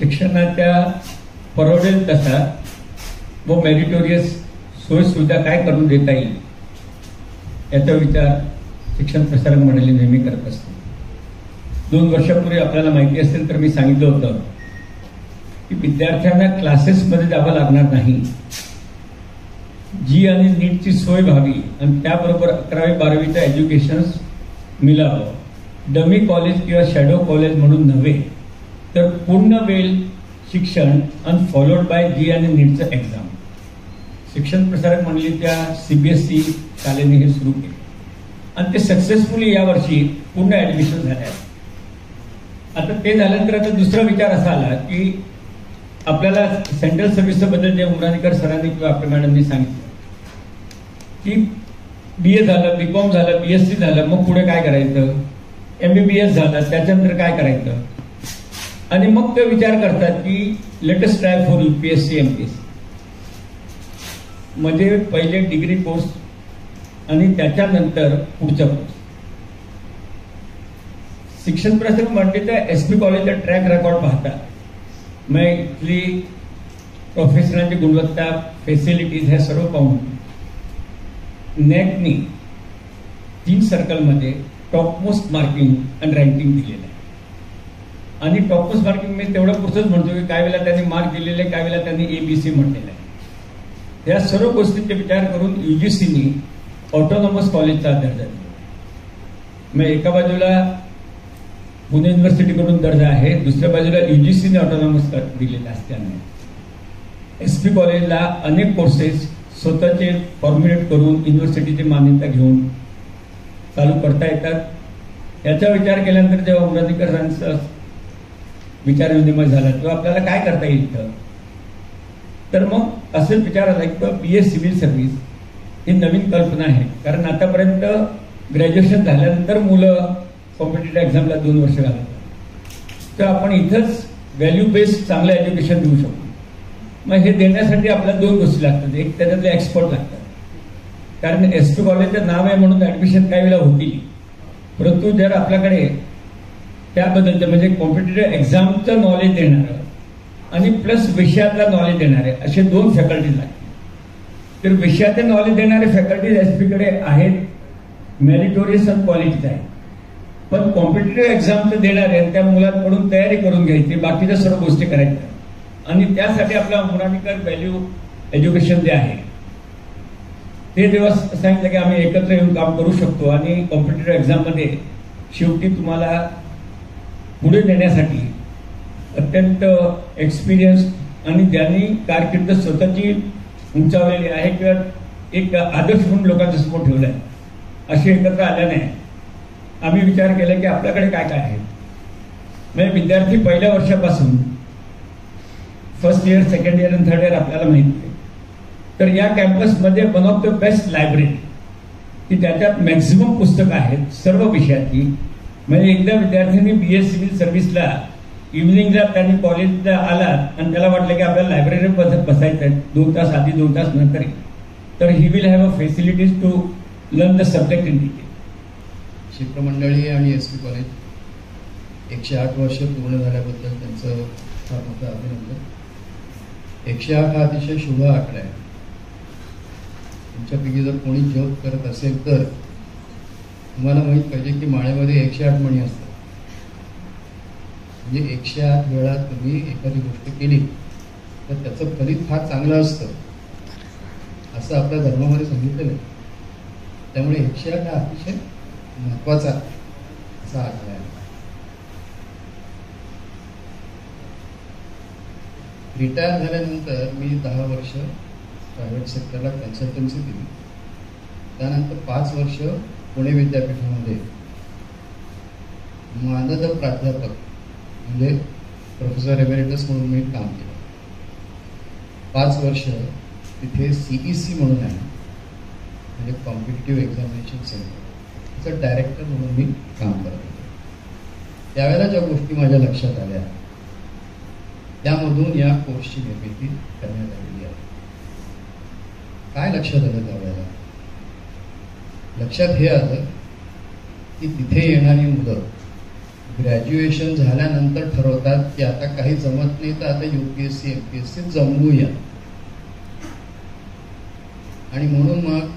शिक्षणाच्या परवडेल तसा व मेरिटोरियस सोयीसुविधा काय करून देता येईल याचा विचार शिक्षण प्रसारक मंडळी नेहमी करत असते. 2 वर्षापूर्वी आपल्याला माहिती असेल तर मी सांगितलं होतं की विद्यार्थ्यांना क्लासेसमध्ये जावं लागणार नाही, जी आणि नीटची सोय व्हावी आणि त्याबरोबर 11वी 12वीचं एज्युकेशन मिळावं. डमी कॉलेज किंवा शॅडो कॉलेज म्हणून नव्हे तर पूर्ण वेळ शिक्षण आणि फॉलोड बाय जी आणि नीटचं एक्झाम. शिक्षण प्रसारक मंडळीच्या CBSE शाळेने हे सुरू केले आणि ते सक्सेसफुली यावर्षी पूर्ण ऍडमिशन झाले आहे. आता ते झाल्यानंतर आता दुसरा विचार असा आला की आपल्याला सेंट्रल सर्व्हिसबद्दल जे उमराणीकर सरांनी किंवा आपल्या मॅडमनी सांगितलं की BA झालं, BCom झालं, BSc झालं, मग पुढे काय करायचं, MBBS झालं, त्याच्यानंतर काय करायचं. आणि मग ते विचार करतात की latest try for UPSC MPSC, म्हणजे पहिले डिग्री कोर्स आणि त्याच्यानंतर पुढचा कोर्स. शिक्षण प्रसारक मंडळीच्या SP कॉलेजचा ट्रॅक रेकॉर्ड पाहता मग इथली प्रोफेसरांची गुणवत्ता, फॅसिलिटीज हे सर्व पाहून नेटनी 3 सर्कलमध्ये टॉपमोस्ट मार्किंग आणि रँकिंग दिलेलं आहे. आणि टॉपमोस्ट मार्किंग मी तेवढं पुढचंच म्हणतो की काय वेळेला त्यांनी मार्क दिलेले, काय वेळेला त्यांनी ABC म्हटलेलं आहे. या सर्व गोष्टींचे विचार करून UGCनी ऑटोनॉमस कॉलेजचा दर्जा दिला. मग एका बाजूला पुणे युनिव्हर्सिटीकडून दर्जा आहे, दुसऱ्या बाजूला UGCने ऑटोनॉमस दिलेला असल्याने SP कॉलेजला अनेक कोर्सेस स्वतःचे फॉर्म्युलेट करून युनिव्हर्सिटीची मान्यता घेऊन चालू करता येतात. याचा विचार केल्यानंतर जेव्हा उमराणीकरांचा विचार विनिमय झाला तेव्हा आपल्याला काय करता येईल तर मग असंच विचार आला की BA सिव्हिल सर्व्हिस ही नवीन कल्पना आहे. कारण आतापर्यंत ग्रॅज्युएशन झाल्यानंतर मुलं कॉम्पिटेटिव्ह एक्झामला 2 वर्ष घालतात, तर आपण इथंच व्हॅल्यू बेस्ड चांगलं एज्युकेशन देऊ शकतो. मग हे देण्यासाठी आपल्याला 2 गोष्टी लागतात. एक त्याच्यातले एक्सपर्ट लागतात, कारण SP कॉलेजचं नाव आहे म्हणून ऍडमिशन काही वेळा होती, परंतु जर आपल्याकडे त्याबद्दलचं म्हणजे कॉम्पिटेटिव्ह एक्झामचं नॉलेज देणारं आणि प्लस विषयातला नॉलेज देणारे असे 2 फॅकल्टीज लागतात. तर विषयाचे नॉलेज देणारे फॅकल्टीज SPकडे आहेत, मेरिटोरियस आणि क्वालिटीज आहेत. पण कॉम्पिटेटिव्ह एक्झामचं देणारे त्या मुलांकडून तयारी करून घ्यायची, बाकीच्या सर्व गोष्टी करायच्या. आणि त्यासाठी आपला उमराणीकर व्हॅल्यू एज्युकेशन जे आहे ते जेव्हा सांगितलं की आम्ही एकत्र येऊन काम करू शकतो आणि कॉम्पिटेटिव्ह एक्झाममध्ये शेवटी तुम्हाला पुढे नेण्यासाठी अत्यंत एक्सपिरियन्स आणि ज्यांनी कारकीर्द स्वतःची उंचावलेली आहे किंवा एक आदर्श म्हणून लोकांच्या समोर ठेवला आहे असे एकत्र आल्याने आम्ही विचार केला की आपल्याकडे काय काय आहे. म्हणजे विद्यार्थी पहिल्या वर्षापासून फर्स्ट इयर, सेकंड इयर आणि थर्ड इयर आपल्याला माहिती आहे. तर या कॅम्पसमध्ये one of the best library की त्याच्यात मॅक्झिमम पुस्तकं आहेत सर्व विषयाची. म्हणजे एकदा विद्यार्थ्यांनी BA सिव्हिल सर्व्हिसला इव्हिनिंगला त्यांनी कॉलेजला आला आणि त्याला वाटलं की आपल्याला लायब्ररीत बसायचं आहे 2 तास आधी 2 तास नंतर, तर he will have a facilities to learn the subject in detail. शिल्पमंडळी आणि SP कॉलेज 108 वर्ष पूर्ण झाल्याबद्दल त्यांचं फार मोठं अभिनंदन. 108 हा अतिशय शुभ आकडा आहे. तुमच्यापैकी जर कोणी जॉब करत असेल तर तुम्हाला माहीत पाहिजे की माळेमध्ये 108 मणी असतात. म्हणजे 108 वेळा तुम्ही एखादी गोष्ट केली तर त्याचं फलित फार चांगलं असतं असं आपल्या धर्मामध्ये सांगितलेलं आहे. त्यामुळे 108 हा अतिशय महत्वाचा असा आकडा आहे. रिटायर झाल्यानंतर मी 10 वर्ष प्रायव्हेट सेक्टरला कन्सल्टन्सी दिली. त्यानंतर 5 वर्ष पुणे विद्यापीठामध्ये मानद प्राध्यापक म्हणजे प्रोफेसर एमेरिटस म्हणून मी काम केलं. 5 वर्ष तिथे CEC म्हणून आहे म्हणजे कॉम्पिटिटिव्ह एक्झामिनेशन सेंटर, त्याचं डायरेक्टर म्हणून मी काम करत होतो. त्यावेळेला ज्या गोष्टी माझ्या लक्षात आल्या त्यामधून या कोर्सची निर्मिती करण्यात आलेली आहे. काय लक्षात आलं त्यावेळेला? लक्षात हे आलं की तिथे येणारी मुलं ग्रॅज्युएशन झाल्यानंतर ठरवतात की आता काही जमत नाही तर आता UPSC MPSC जमवूया, आणि म्हणून मग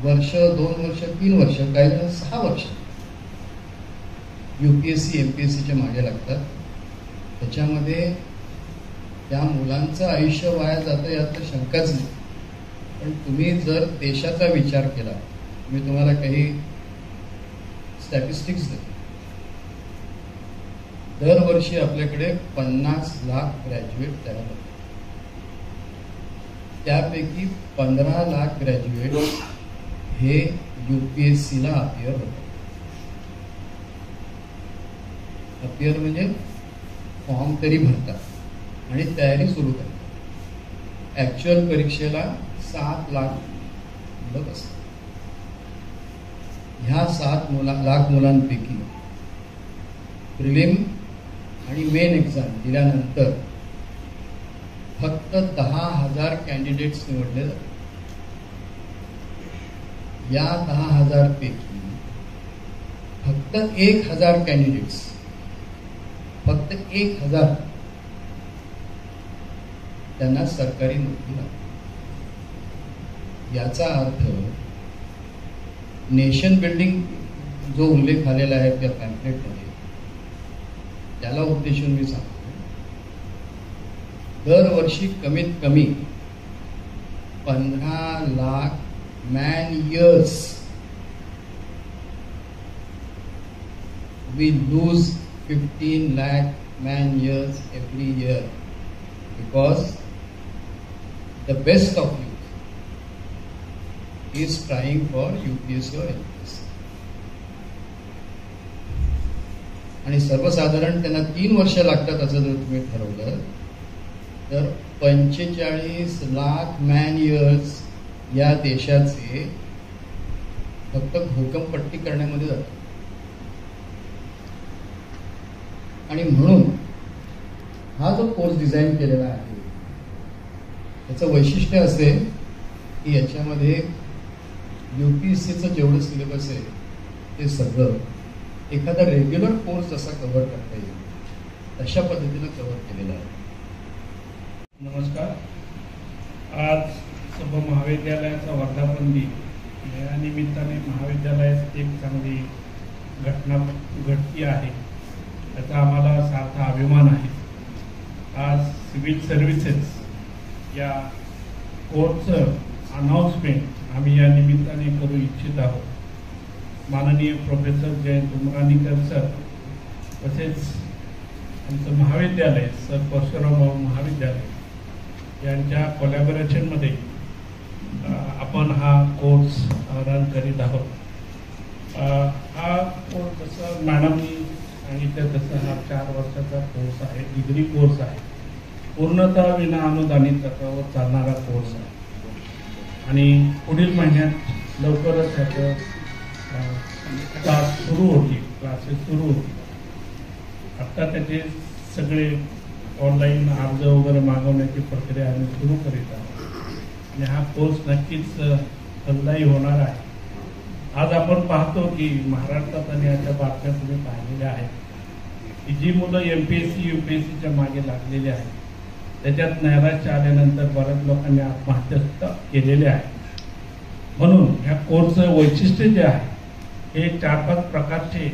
वर्ष, 2 वर्ष, 3 वर्ष, काही जण 6 वर्ष UPSC MPSCच्या मागे लागतात. त्याच्यामध्ये त्या मुलांचं आयुष्य वाया जातं यात तर शंकाच नाही. पण तुम्ही जर देशाचा विचार केला, मी तुम्हाला काही स्टॅटिस्टिक्स देतो. दरवर्षी आपल्याकडे 50 लाख ग्रॅज्युएट तयार होतात. त्यापैकी 15 लाख ग्रॅज्युएट हे UPSCला अपियर होतात. अपियर म्हणजे फॉर्म तरी भरतात आणि तयारी सुरू करतात. ऍक्च्युअल परीक्षेला 7 लाख मुलं बसतात. ह्या 7 लाख मुलांपैकी प्रिलिम आणि मेन एक्झाम दिल्यानंतर फक्त 10,000 कॅन्डिडेट्स निवडले जातात. या 10,000 पैकी फक्त 1,000 कॅन्डिडेट्स, फक्त 1,000 त्यांना सरकारी नोकरी लागते. याचा अर्थ नेशन बिल्डिंग जो उल्लेख आलेला आहे त्या पॅम्पलेटमध्ये, त्याला उद्देशून मी सांगतो, दरवर्षी कमीत कमी 15 lakh man years we lose 15 lakh man years every year because the best of youth is trying for UPSC or MPSC. आणि सर्वसाधारण त्यांना 3 वर्ष लागतात असं जर तुम्ही ठरवलं तर 45 लाख मॅन इयर्स या देशाचे फक्त घोकंपट्टी करण्यामध्ये जातात. आणि म्हणून हा जो कोर्स डिझाईन केलेला आहे त्याचं वैशिष्ट्य असे की याच्यामध्ये UPSCचं जेवढं सिलेबस आहे ते सगळं एखादा रेग्युलर कोर्स जसा कव्हर करता येईल तशा पद्धतीनं कव्हर केलेलं आहे. नमस्कार. आज सब महाविद्यालयाचा वर्धापन दिन, या निमित्ताने महाविद्यालयात एक चांगली घटना घडती आहे, त्याचा आम्हाला सार्थ अभिमान आहे. आज सिव्हिल सर्व्हिसेस या कोर्सचं अनाउन्समेंट आम्ही या निमित्ताने करू इच्छित आहोत. माननीय प्रोफेसर जयंत उमराणीकर सर तसेच आमचं महाविद्यालय सर परशुराम महाविद्यालय यांच्या कोलॅबोरेशनमध्ये आपण हा कोर्स रन करीत आहोत. हा कोर्स जसं मॅडमनी सांगितलं तसं हा 4 वर्षाचा कोर्स आहे, डिग्री कोर्स आहे, पूर्णतः विना अनुदानित तत्वावर चालणारा कोर्स आहे. आणि पुढील महिन्यात लवकरच त्याचं क्लास सुरू होतील, क्लासेस सुरू होतील. आत्ता त्याचे सगळे ऑनलाईन अर्ज वगैरे मागवण्याची प्रक्रिया आम्ही सुरू करीत आहोत आणि हा कोर्स नक्कीच फलदायी होणार आहे. आज आपण पाहतो की महाराष्ट्रात आणि अशा बातम्या तुम्ही पाहिलेल्या आहेत की जी मुलं MPSC UPSCच्या मागे लागलेली आहेत त्याच्यात नैराश्य आल्यानंतर बऱ्याच लोकांनी आत्महत्या केलेल्या आहेत. म्हणून ह्या कोर्सचं वैशिष्ट्य जे आहे हे 4-5 प्रकारचे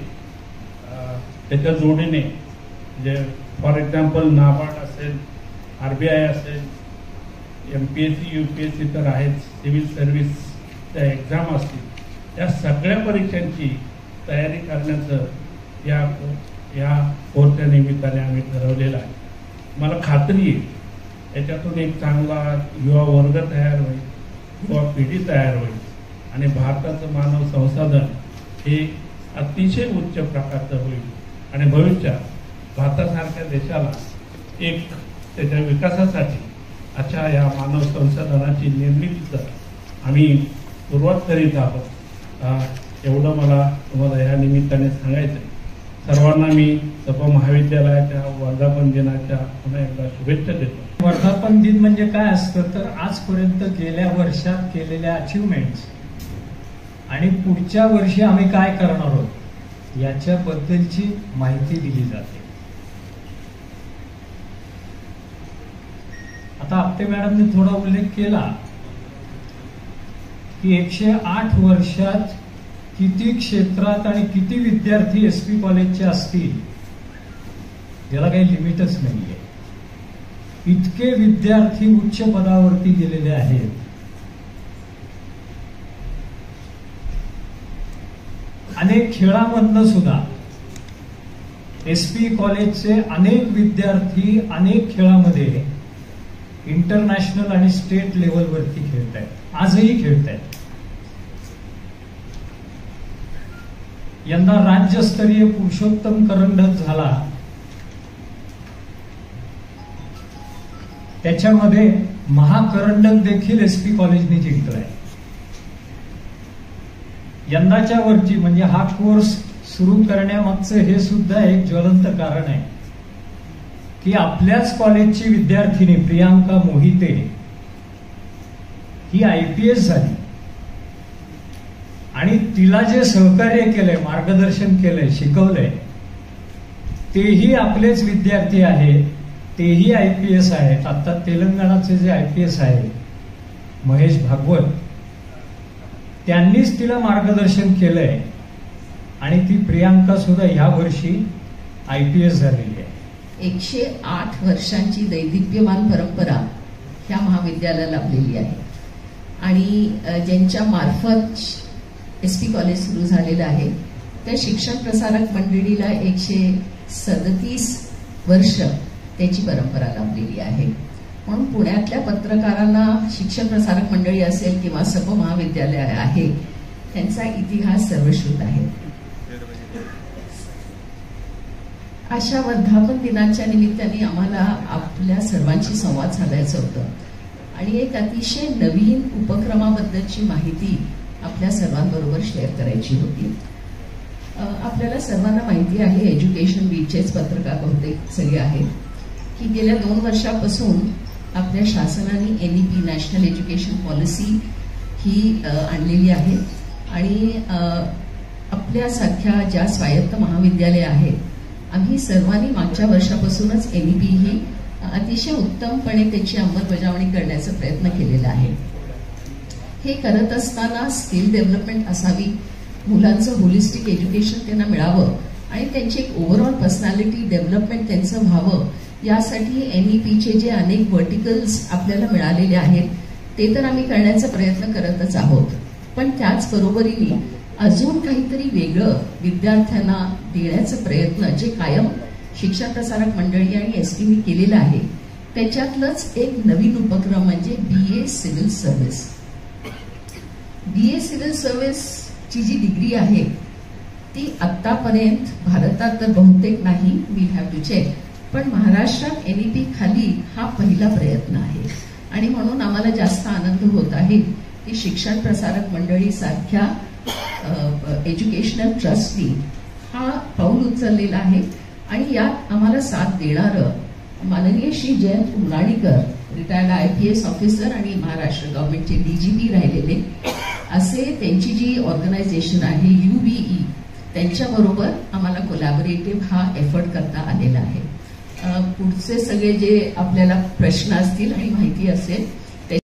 त्याच्या जोडीने, म्हणजे फॉर एक्झाम्पल नाबार्ड असेल, RBI असेल, MPSC UPSC तर आहेच, सिव्हिल सर्व्हिसच्या एक्झाम असतील, या सगळ्या परीक्षांची तयारी करण्याचं या कोर्सच्या निमित्ताने आम्ही ठरवलेलं आहे. मला खात्री आहे याच्यातून एक चांगला युवा वर्ग तयार होईल, युवा पिढी तयार होईल आणि भारताचं मानव संसाधन हे अतिशय उच्च प्रकारचं होईल आणि भविष्यात भारतासारख्या देशाला एक त्याच्या विकासासाठी अशा या मानव संसाधनाची निर्मितीचं आम्ही सुरुवात करीत आहोत. एवढं मला तुम्हाला या निमित्ताने सांगायचं आहे. सर्वांना मी सप महाविद्यालयाच्या वर्धापन दिनाच्या पुन्हा एकदा शुभेच्छा देतो. वर्धापन दिन म्हणजे काय असतं तर आजपर्यंत गेल्या वर्षात केलेल्या अचिव्हमेंट्स आणि पुढच्या वर्षी आम्ही काय करणार आहोत याच्याबद्दलची माहिती दिली जाते. आता आपटे मॅडमने थोडा उल्लेख केला की 108 वर्षात किती क्षेत्रात आणि किती विद्यार्थी एसपी कॉलेजचे असतील याला काही लिमिटच नाहीये. इतके विद्यार्थी उच्च पदावरती गेलेले आहेत. अनेक खेळामधनं सुद्धा एसपी कॉलेजचे अनेक विद्यार्थी अनेक खेळामध्ये इंटरनॅशनल आणि स्टेट लेवलवरती खेळत आहेत. आजही खेळत आहेत. यंदा राज्यस्तरीय पुरुषोत्तम करंडक झाला. त्याच्यामध्ये महाकरंडक देखील एसपी कॉलेजने जिंकलाय. यंदाच्या वरची म्हणजे हा कोर्स सुरू करण्यामागचं हे सुद्धा एक ज्वलंत कारण आहे की आपल्याच कॉलेजची विद्यार्थिनी प्रियांका मोहिते ही IPS झाली आणि तिला जे सहकार्य केलंय, मार्गदर्शन केलंय, शिकवलंय तेही आपलेच विद्यार्थी आहेत. तेही IPS आहेत. आता तेलंगणाचे जे IPS आहे महेश भागवत, त्यांनीच तिला मार्गदर्शन केलंय आणि ती प्रियांका सुद्धा या वर्षी IPS झालेली आहे. 108 वर्षांची दैदिप्यमान परंपरा ह्या महाविद्यालयाला लाभलेली आहे आणि ज्यांच्या मार्फत एसपी कॉलेज सुरू झालेलं आहे त्या शिक्षण प्रसारक मंडळीला 137 वर्ष त्याची परंपरा लाभलेली आहे. म्हणून पुण्यातल्या पत्रकारांना शिक्षण प्रसारक मंडळी असेल किंवा सब महाविद्यालय आहे त्यांचा इतिहास सर्वश्रुत आहे. अशा वर्धापन दिनाच्या निमित्ताने आम्हाला आपल्या सर्वांशी संवाद साधायचा होता आणि एक अतिशय नवीन उपक्रमाबद्दलची माहिती आपल्या सर्वांबरोबर शेअर करायची होती. आपल्याला सर्वांना माहिती आहे, एज्युकेशन वीकचेच पत्रकार बहुतेक सगळे आहेत, की गेल्या 2 वर्षापासून आपल्या शासनाने NEP नॅशनल एज्युकेशन पॉलिसी ही आणलेली आहे आणि आपल्यासारख्या ज्या स्वायत्त महाविद्यालय आहेत आम्ही सर्वांनी मागच्या वर्षापासूनच NEP ही अतिशय उत्तमपणे त्याची अंमलबजावणी करण्याचा प्रयत्न केलेला आहे. हे करत असताना स्किल डेव्हलपमेंट असावी, मुलांचं होलिस्टिक एज्युकेशन त्यांना मिळावं आणि त्यांची एक ओव्हरऑल पर्सनॅलिटी डेव्हलपमेंट त्यांचं व्हावं यासाठी NEPचे जे अनेक व्हर्टिकल्स आपल्याला मिळालेले आहेत ते तर आम्ही करण्याचा प्रयत्न करतच आहोत. पण त्याचबरोबरीने अजून काहीतरी वेगळं विद्यार्थ्यांना देण्याचा प्रयत्न जे कायम शिक्षण प्रसारक मंडळी आणि SPनी केलेलं आहे त्याच्यातलंच एक नवीन उपक्रम म्हणजे BA civil service. BA civil सर्व्हिसची जी डिग्री आहे ती आतापर्यंत भारतात तर बहुतेक नाही, वी हॅव टू चेक, पण महाराष्ट्रात NEP खाली हा पहिला प्रयत्न आहे आणि म्हणून आम्हाला जास्त आनंद होत आहे की शिक्षण प्रसारक मंडळी सारख्या एज्युकेशनल ट्रस्टनी हा पाऊल उचललेला आहे आणि यात आम्हाला साथ देणारं माननीय Shri Jayant Umranikar, retired IPS officer आणि महाराष्ट्र गव्हर्नमेंटचे DGP राहिलेले, असे त्यांची जी ऑर्गनायझेशन आहे UBE त्यांच्याबरोबर आम्हाला कोलॅबोरेटिव्ह हा एफर्ट करता आलेला आहे. पुढचे सगळे जे आपल्याला प्रश्न असतील आणि माहिती असेल